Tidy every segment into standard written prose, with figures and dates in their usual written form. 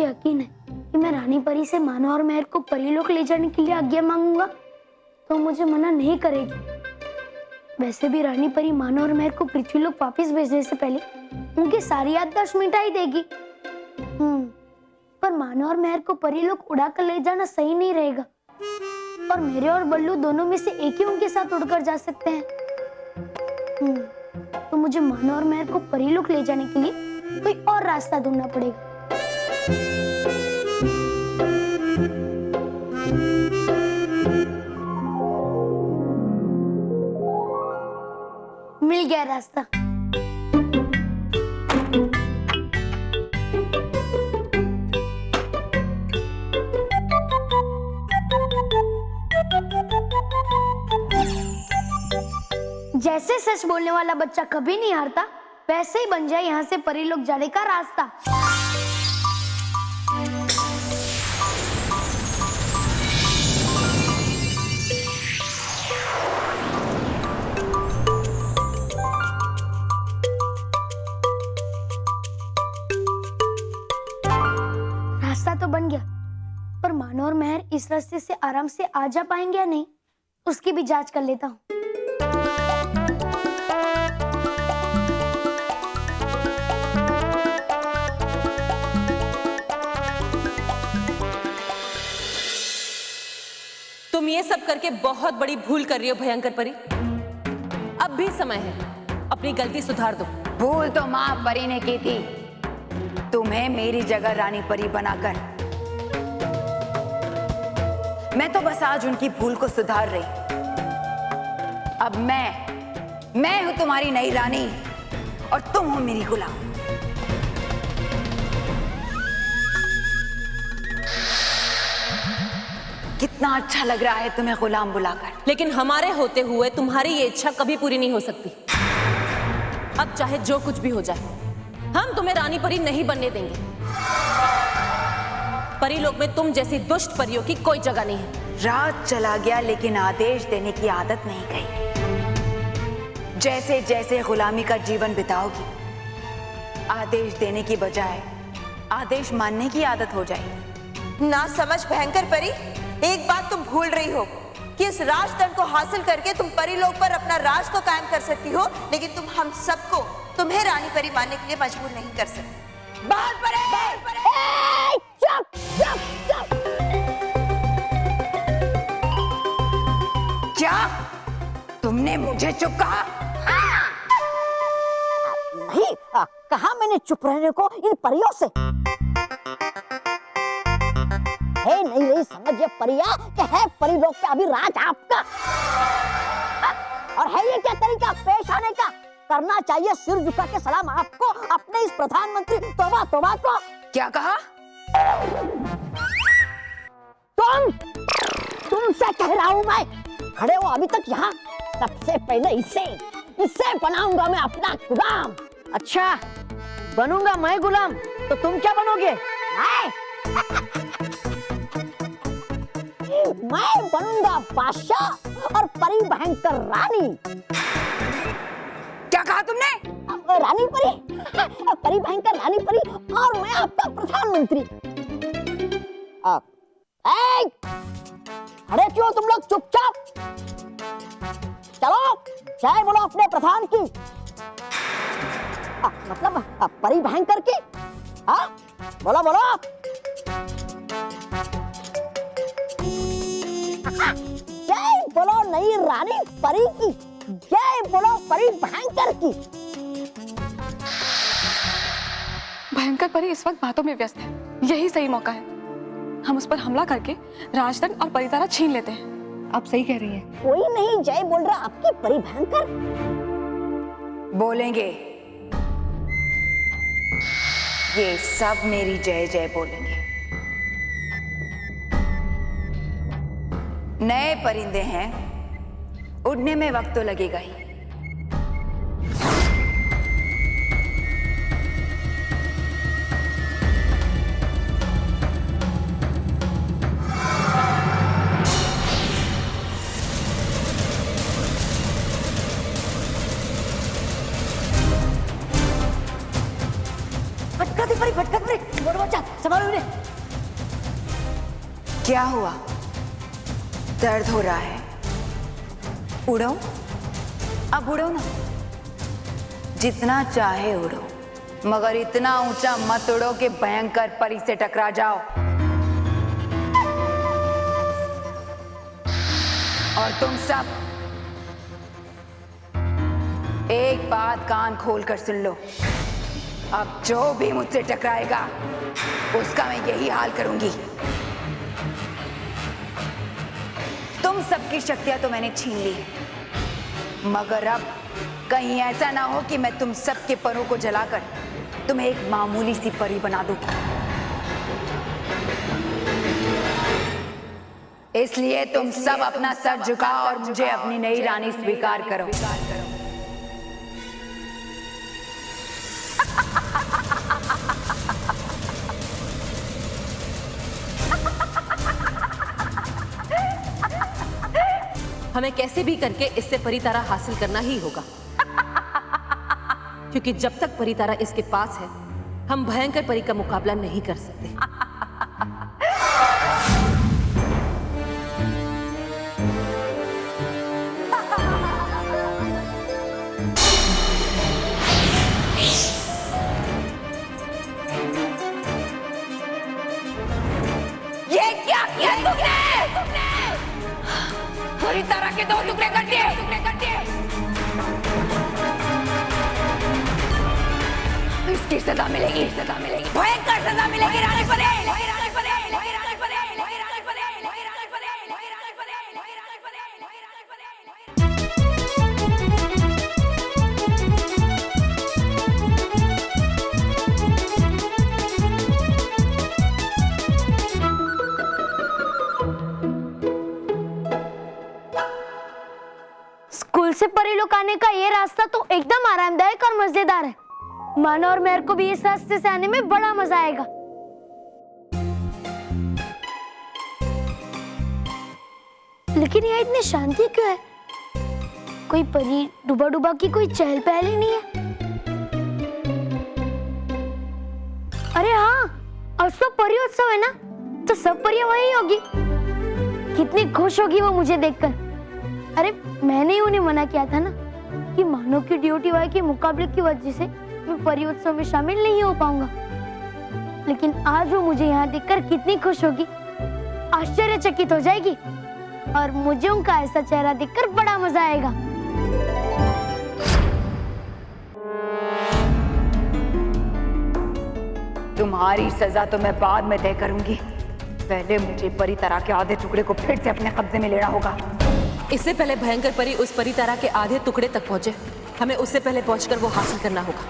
मुझे यकीन है कि मैं रानी परी से मानो और महर को परीलोक ले जाने के लिए आज्ञा मांगूंगा तो मुझे मना नहीं करेगी। वैसे भी रानी परी मानो और महर को पृथ्वीलोक वापस भेजने से पहले उनकी सारी याददाश्त मिटा ही देगी। पर मानो और महर को परीलोक उड़ाकर ले जाना सही नहीं रहेगा और मेरे और बल्लू दोनों में से एक ही उनके साथ उड़कर जा सकते हैं। तो मुझे मानो और महर को परीलोक ले जाने के लिए कोई और रास्ता ढूंढना पड़ेगा। मिल गया रास्ता। जैसे सच बोलने वाला बच्चा कभी नहीं हारता, वैसे ही बन जाए यहाँ से परीलोक जाने का रास्ता। रास्ता तो बन गया, पर मानो और महर इस रास्ते से आराम से आ जा पाएंगे या नहीं, उसकी भी जांच कर लेता हूँ। तुम ये सब करके बहुत बड़ी भूल कर रही हो भयंकर परी। अब भी समय है, अपनी गलती सुधार दो। भूल तो माँ परी ने की थी, तुम्हें मेरी जगह रानी परी बनाकर। मैं तो बस आज उनकी भूल को सुधार रही। अब मैं हूं तुम्हारी नई रानी और तुम हो मेरी गुलाम। कितना अच्छा लग रहा है तुम्हें गुलाम बुलाकर। लेकिन हमारे होते हुए तुम्हारी ये इच्छा कभी पूरी नहीं हो सकती। अब चाहे जो कुछ भी हो जाए, हम तुम्हें रानी परी नहीं बनने देंगे। परीलोक में तुम जैसी दुष्ट परियों की कोई जगह नहीं है। रात चला गया लेकिन आदेश देने की आदत नहीं गई। जैसे जैसे गुलामी का जीवन बिताओगी, आदेश देने की बजाय आदेश मानने की आदत हो जाएगी। ना समझ भयंकर परी, एक बात तुम भूल रही हो कि इस राजदंड को हासिल करके तुम परीलोक पर अपना राज तो कायम कर सकती हो, लेकिन तुम हम सबको तुम्हें रानी परी मानने के लिए मजबूर नहीं कर सकती। बाहर पड़े! चुप चुप चुप। क्या तुमने मुझे चुप कहा? नहीं कहा मैंने चुप रहने को इन परियों से। है नहीं रही समझ ये परिया कि है परीलोक पे अभी राज आपका। और है ये क्या तरीका पेश आने का? करना चाहिए सिर झुका के सलाम आपको, अपने इस प्रधानमंत्री तोबा तोबा को। क्या कहा? तुमसे कह रहा हूँ मैं, खड़े हो अभी तक यहाँ। सबसे पहले इसे बनाऊंगा मैं अपना गुलाम। अच्छा, बनूंगा मैं गुलाम, तो तुम क्या बनोगे? मैं बनूंगा बादशाह और परी भयंकर रानी। क्या कहा तुमने? रानी परी, परी भयंकर रानी परी और मैं आपका प्रधानमंत्री। अरे क्यों तुम लोग चुपचाप? चलो जय बोलो अपने प्रधान की, मतलब परी भयंकर की। बोलो बोलो। जय बोलो नई रानी परी की, जय बोलो परी भयंकर की। भयंकर परी इस वक्त बातों में व्यस्त है, यही सही मौका है। हम उस पर हमला करके राजदंड और परितारा छीन लेते हैं। आप सही कह रही हैं। कोई नहीं जय बोल रहा आपकी परी भयंकर। बोलेंगे, ये सब मेरी जय जय बोलेंगे। नए परिंदे हैं, उड़ने में वक्त तो लगेगा ही। भटका दी परी, बोलो बच्चा। संभालो इन्हें। क्या हुआ? दर्द हो रहा है? उड़ो, अब उड़ो ना, जितना चाहे उड़ो, मगर इतना ऊंचा मत उड़ो कि भयंकर परी से टकरा जाओ। और तुम सब एक बात कान खोल कर सुन लो, अब जो भी मुझसे टकराएगा उसका मैं यही हाल करूंगी। तुम सबकी शक्तियां तो मैंने छीन ली, मगर अब कहीं ऐसा ना हो कि मैं तुम सबके परों को जलाकर तुम्हें एक मामूली सी परी बना दूं। इसलिए तुम सब अपना सर झुकाओ और मुझे अपनी नई रानी स्वीकार करो। हमें कैसे भी करके इससे परितारा हासिल करना ही होगा, क्योंकि जब तक परितारा इसके पास है हम भयंकर परी का मुकाबला नहीं कर सकते। ये क्या किया तुमने? परितारा के दो टुकड़े कर दिए। इसकी सजा मिलेगी, भयंकर सजा मिलेगी रानी परी। स्कूल से परी लोग आने का ये रास्ता तो एकदम आरामदायक और मजेदार है। मानो और मेहर को भी इस रास्ते से आने में बड़ा मजा आएगा। लेकिन यहाँ इतनी शांति क्यों है? कोई परी डूबा डूबा की कोई चहल पहल ही नहीं है। अरे हाँ, आज तो परी उत्सव है ना, तो सब परियां वहीं होगी। कितनी खुश होगी वो मुझे देखकर। अरे मैंने ही उन्हें मना किया था ना कि मानो की ड्यूटी के मुकाबले की वजह से मैं परी उत्सव में शामिल नहीं हो पाऊंगा। लेकिन आज वो मुझे यहाँ देखकर कितनी खुश होगी, आश्चर्यचकित हो जाएगी, और मुझे उनका ऐसा चेहरा देखकर बड़ा मजा आएगा। तुम्हारी सजा तो मैं बाद में तय करूंगी। पहले मुझे परितारा के आधे टुकड़े को फिर से अपने कब्जे में लेना होगा। इससे पहले भयंकर परी उस परितारा के आधे टुकड़े तक पहुंचे, हमें उससे पहले पहुंचकर वो हासिल करना होगा।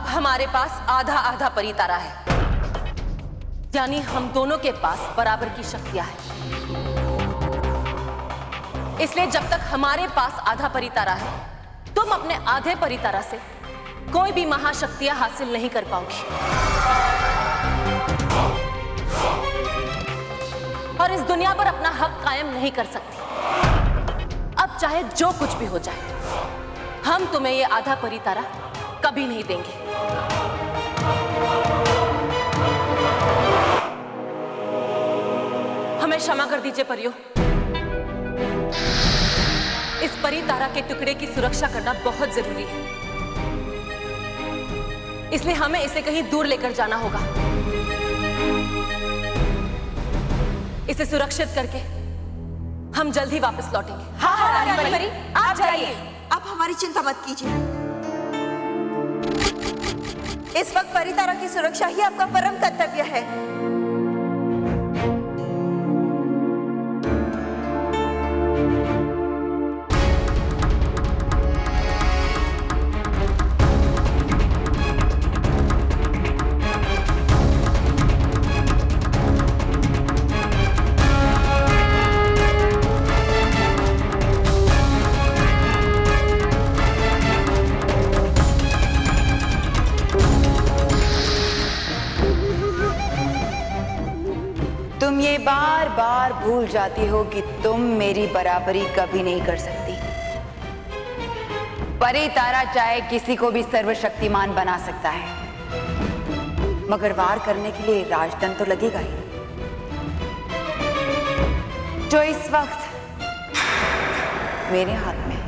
हमारे पास आधा आधा परितारा है, यानी हम दोनों के पास बराबर की शक्तियां हैं। इसलिए जब तक हमारे पास आधा परितारा है, तुम अपने आधे परितारा से कोई भी महाशक्तियां हासिल नहीं कर पाओगी। और इस दुनिया पर अपना हक कायम नहीं कर सकती। अब चाहे जो कुछ भी हो जाए, हम तुम्हें ये आधा परितारा कभी नहीं देंगे। हमें क्षमा कर दीजिए परियों। इस परितारा के टुकड़े की सुरक्षा करना बहुत जरूरी है, इसलिए हमें इसे कहीं दूर लेकर जाना होगा। इसे सुरक्षित करके हम जल्द ही वापस लौटेंगे। हाँ रानी परी, आप जाइए, आप हमारी चिंता मत कीजिए। इस वक्त परितारा की सुरक्षा ही आपका परम कर्तव्य है। ये बार बार भूल जाती हो कि तुम मेरी बराबरी कभी नहीं कर सकती। परी तारा चाहे किसी को भी सर्वशक्तिमान बना सकता है, मगर वार करने के लिए राजदंड तो लगेगा ही, जो इस वक्त मेरे हाथ में है।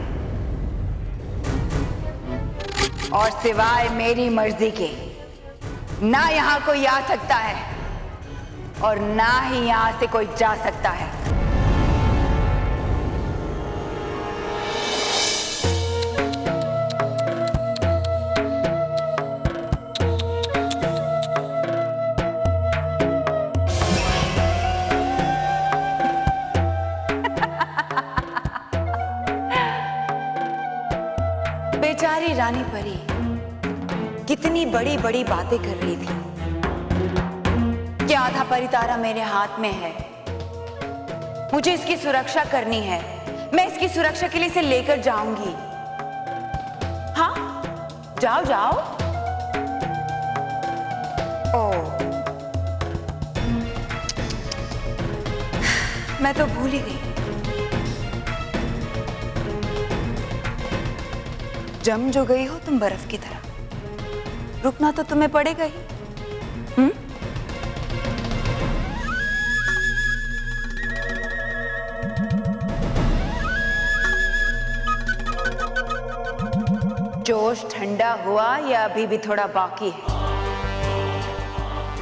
और सिवाय मेरी मर्जी के ना यहां कोई आ सकता है और ना ही यहां से कोई जा सकता है। बेचारी रानी परी कितनी बड़ी बड़ी बातें कर रही थी कि आधा परितारा मेरे हाथ में है, मुझे इसकी सुरक्षा करनी है, मैं इसकी सुरक्षा के लिए इसे लेकर जाऊंगी। हाँ, जाओ जाओ। ओ, मैं तो भूल ही गई, जम जो गई हो तुम बर्फ की तरह, रुकना तो तुम्हें पड़ेगा ही। जोश ठंडा हुआ या अभी भी थोड़ा बाकी है?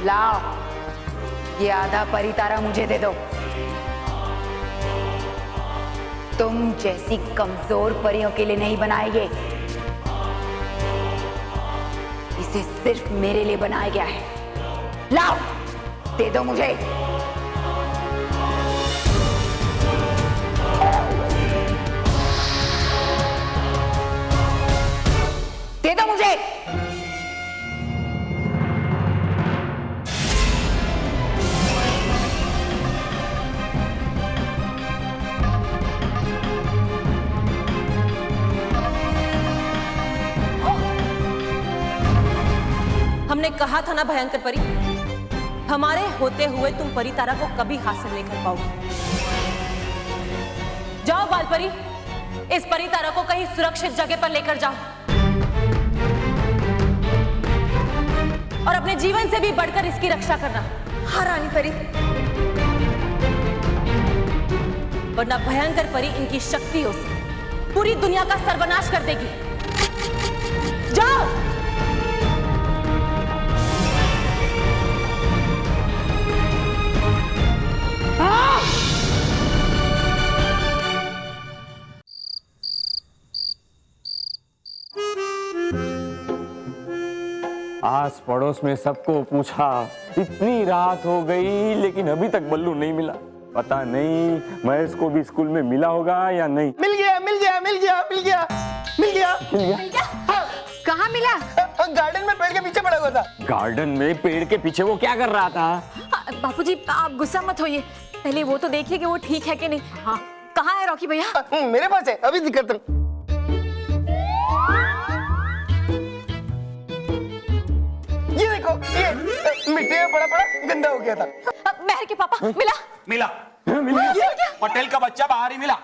लाओ, ये आधा परितारा मुझे दे दो। तुम जैसी कमजोर परियों के लिए नहीं बनाए ये, इसे सिर्फ मेरे लिए बनाया गया है। लाओ, दे दो मुझे। दे दो मुझे। हमने कहा था ना भयंकर परी, हमारे होते हुए तुम परी तारा को कभी हासिल नहीं कर पाओगे। जाओ बाल परी, इस परी तारा को कहीं सुरक्षित जगह पर लेकर जाओ और अपने जीवन से भी बढ़कर इसकी रक्षा करना। हाँ रानी परी। वरना भयंकर परी इनकी शक्तियों से पूरी दुनिया का सर्वनाश कर देगी। जाओ। आस पड़ोस में सबको पूछा, इतनी रात हो गई लेकिन अभी तक बल्लू नहीं मिला। पता नहीं महेश को भी स्कूल में मिला होगा या नहीं। मिल गया मिल गया मिल गया मिल गया मिल गया मिल गया। कहाँ मिला? गार्डन में पेड़ के पीछे पड़ा हुआ था। गार्डन में पेड़ के पीछे वो क्या कर रहा था? बापूजी आप गुस्सा मत होइए, पहले वो तो देखिए कि वो ठीक है कि नहीं। हाँ, कहाँ है रॉकी भैया? मेरे पास है, अभी दिक्कत नहीं। ये देखो, ये मिट्टी में पड़ा पड़ा गंदा हो गया था। महर के पापा मिला? मिला पटेल का बच्चा बाहर ही मिला।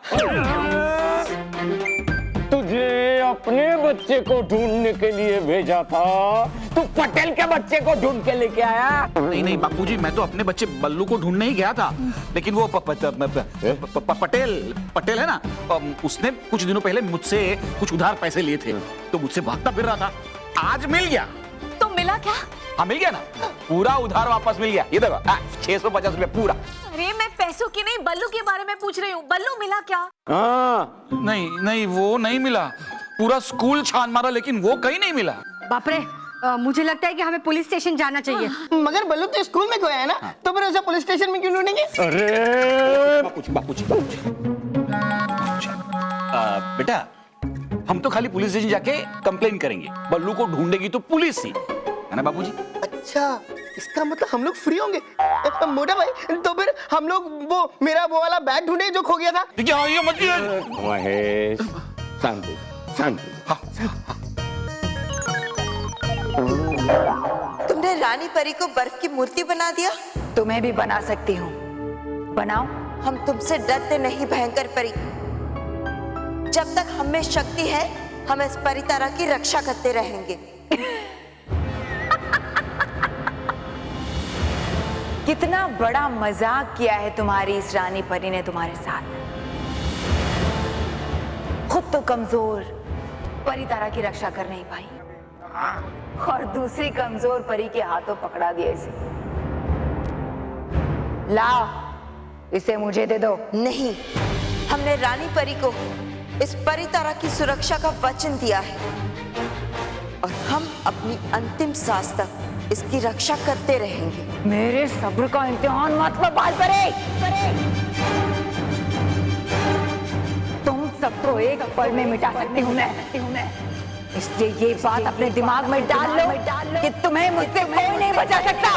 तुझे अपने बच्चे को ढूंढने के लिए भेजा था, तू पटेल के बच्चे को ढूंढ के लेके आया। नहीं नहीं बापूजी, मैं तो अपने बच्चे बल्लू को ढूंढने ही गया था, लेकिन वो पटेल है ना, उसने कुछ दिनों पहले मुझसे कुछ उधार पैसे लिए थे, तो मुझसे भागता फिर रहा था। आज मिल गया। तो मिला क्या? हाँ मिल गया ना, पूरा उधार वापस मिल गया। ये देखो 650 रुपया पूरा। अरे मैं पैसों की नहीं, बल्लू के बारे में पूछ रही हूँ। बल्लू मिला क्या? हाँ, नहीं नहीं वो नहीं मिला, पूरा स्कूल छान मारा लेकिन वो कहीं नहीं मिला। बाप रे, मुझे लगता है कि हमें पुलिस स्टेशन जाना चाहिए। मगर बल्लू तो स्कूल में खोया है ना, तो फिर उसे पुलिस स्टेशन में क्यों ढूंढेंगे? अरे बापूजी बेटा, हम तो खाली पुलिस स्टेशन जाके कंप्लेन करेंगे, बल्लू को ढूंढेगी तो पुलिस ही, है ना बापूजी? अच्छा, इसका मतलब हम लोग फ्री होंगे। मोटा भाई, तो फिर हम लोग वो मेरा वो वाला बैग ढूंढे जो खो गया था। महेश, शांत शांत। तुमने रानी परी को बर्फ की मूर्ति बना दिया। तुम्हें भी बना सकती हूँ, बनाओ। हम तुमसे डरते नहीं भयंकर परी। जब तक हम में शक्ति है हम इस परितारा की रक्षा करते रहेंगे। कितना बड़ा मजाक किया है तुम्हारी इस रानी परी ने तुम्हारे साथ। खुद तो कमजोर परितारा की रक्षा कर नहीं पाई और दूसरी कमजोर परी के हाथों पकड़ा दिया इसे। लाओ इसे मुझे दे दो। नहीं, हमने रानी परी को इस परितारा की सुरक्षा का वचन दिया है और हम अपनी अंतिम सांस तक इसकी रक्षा करते रहेंगे। मेरे सब्र का इम्तिहान मत लो बाल परे। तुम सबको एक पल में मिटा सकती हूँ मैं। इसलिए ये बात अपने दिमाग में डाल लो कि तुम्हें मुझसे कोई नहीं बचा सकता।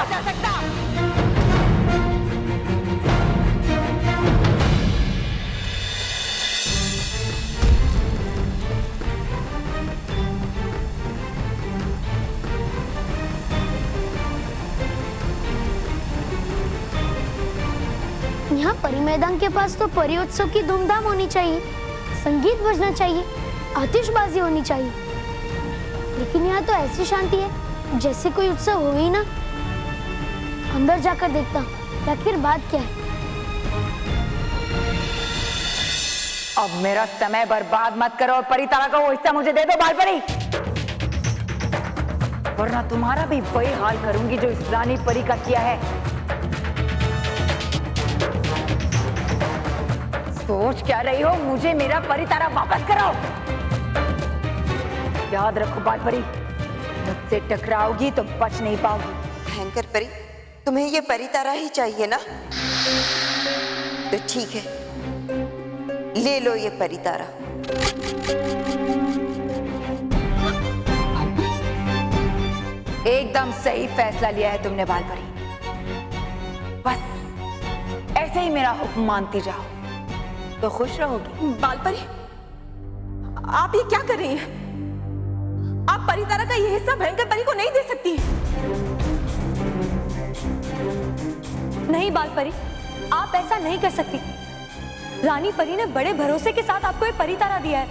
यहाँ परी मैदान के पास तो परी उत्सव की धूमधाम होनी चाहिए, संगीत बजना चाहिए, आतिशबाजी होनी चाहिए, लेकिन यहाँ तो ऐसी शांति है जैसे कोई उत्सव हो ही ना। अंदर जाकर देखता हूँ आखिर बात क्या है। अब मेरा समय बर्बाद मत करो और परितारा का वो हिस्सा मुझे दे दो बाल परी, वरना तुम्हारा भी वही हाल करूंगी जो इस रानी परी का किया है। सोच क्या रही हो? मुझे मेरा परितारा वापस करो। याद रखो बाल परी, मुझसे टकराओगी तो बच नहीं पाओगी। भयंकर परी, तुम्हें ये परितारा ही चाहिए ना? तो ठीक है, ले लो ये परितारा। एकदम सही फैसला लिया है तुमने बाल परी। बस ऐसे ही मेरा हुक्म मानती जाओ तो खुश रहोगी। बाल परी, आप ये क्या कर रही हैं? आप परितारा का ये हिस्सा भयंकर परी को नहीं दे सकती। नहीं बाल परी, आप ऐसा नहीं कर सकती। रानी परी ने बड़े भरोसे के साथ आपको ये परितारा दिया है।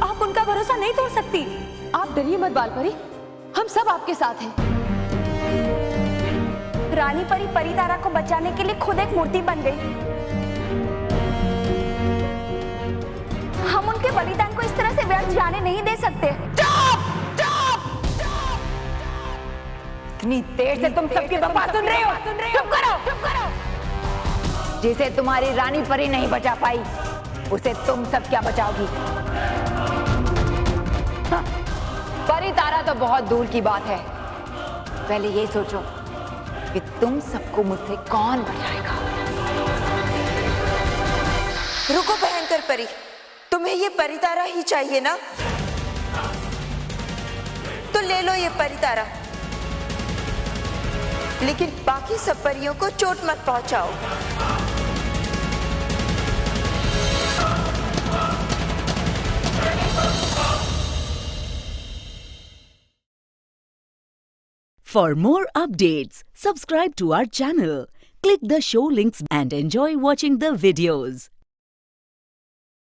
आप उनका भरोसा नहीं तोड़ सकती। आप डरिए मत बाल परी, हम सब आपके साथ हैं। रानी परी परितारा को बचाने के लिए खुद एक मूर्ति बन गई। हम उनके बलिदान को इस तरह से व्यर्थ जाने नहीं दे सकते। इतनी देर से तुम सबकी बकवास सुन रहे हो? चुप करो। जिसे तुम्हारी रानी परी नहीं बचा पाई उसे तुम सब क्या बचाओगी? हाँ, परितारा तो बहुत दूर की बात है, पहले ये सोचो कि तुम सबको मुझसे कौन बचाएगा। रुको भयंकर परी, तुम्हें ये परितारा ही चाहिए ना? तो ले लो ये परितारा, लेकिन बाकी सब परियों को चोट मत पहुंचाओ। For more updates, subscribe to our channel, click the show links and enjoy watching the videos.